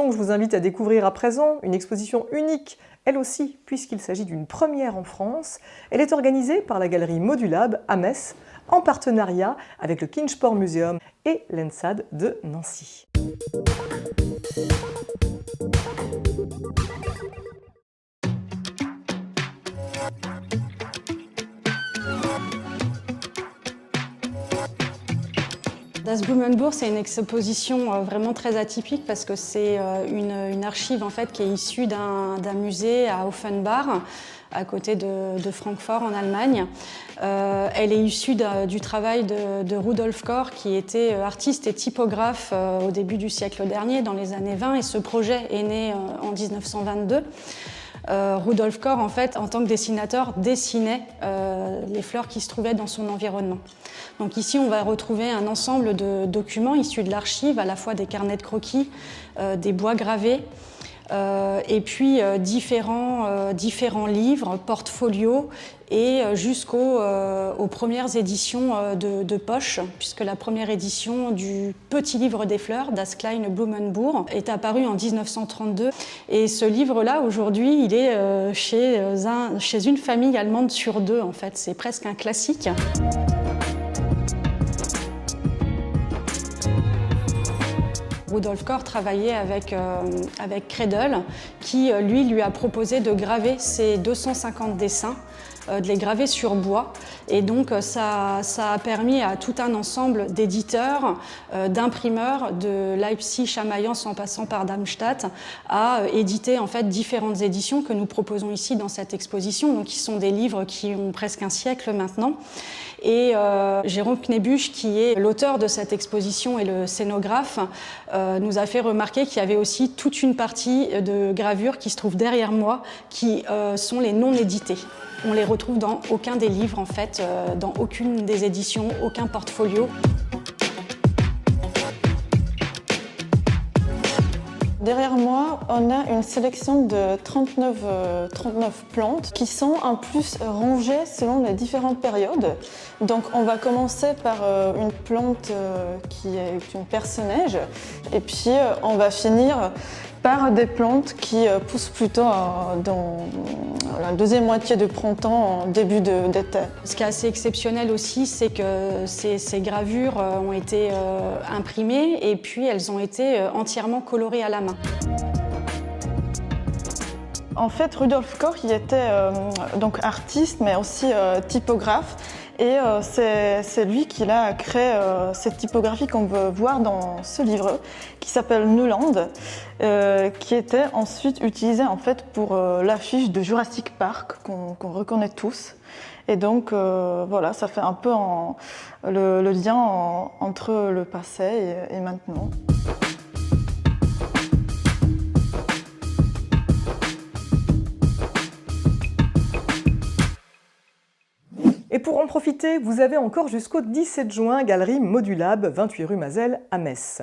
que je vous invite à découvrir à présent, une exposition unique, elle aussi, puisqu'il s'agit d'une première en France. Elle est organisée par la galerie Modulab à Metz, en partenariat avec le Kinsport Museum et l'ENSAD de Nancy. Das Blumenbuch, c'est une exposition vraiment très atypique parce que c'est une archive en fait, qui est issue d'un musée à Offenbach, à côté de Francfort en Allemagne. Elle est issue du travail de Rudolf Corr, qui était artiste et typographe au début du siècle dernier, dans les années 20, et ce projet est né en 1922. Rudolf Corr, en fait, en tant que dessinateur, dessinait les fleurs qui se trouvaient dans son environnement. Donc ici, on va retrouver un ensemble de documents issus de l'archive, à la fois des carnets de croquis, des bois gravés, et puis différents livres, portfolios, et jusqu'aux premières éditions de poche, puisque la première édition du Petit livre des fleurs, Das kleine Blumenbuch, est apparue en 1932. Et ce livre-là, aujourd'hui, il est chez une famille allemande sur deux, en fait. C'est presque un classique. Rudolf Corr travaillait avec Credel, qui lui a proposé de graver ses 250 dessins, de les graver sur bois. Et donc ça a permis à tout un ensemble d'éditeurs, d'imprimeurs, de Leipzig à Mayence en passant par Darmstadt, à éditer en fait différentes éditions que nous proposons ici dans cette exposition, donc qui sont des livres qui ont presque un siècle maintenant. Et Jérôme Knebusch, qui est l'auteur de cette exposition et le scénographe, nous a fait remarquer qu'il y avait aussi toute une partie de gravures qui se trouvent derrière moi, qui sont les non édités. On les retrouve dans aucun des livres, en fait, dans aucune des éditions, aucun portfolio. Derrière moi, on a une sélection de 39 plantes qui sont en plus rangées selon les différentes périodes. Donc on va commencer par une plante qui est une perce-neige et puis on va finir par des plantes qui poussent plutôt dans la deuxième moitié de printemps, début d'été. Ce qui est assez exceptionnel aussi, c'est que ces gravures ont été imprimées et puis elles ont été entièrement colorées à la main. En fait, Rudolf Corr, il était donc artiste, mais aussi typographe. Et c'est lui qui a créé cette typographie qu'on peut voir dans ce livre, qui s'appelle Neuland, qui était ensuite utilisée en fait pour l'affiche de Jurassic Park, qu'on reconnaît tous. Et donc voilà, ça fait un peu le lien entre le passé et maintenant. Et pour en profiter, vous avez encore jusqu'au 17 juin, galerie Modulab, 28 rue Mazel à Metz.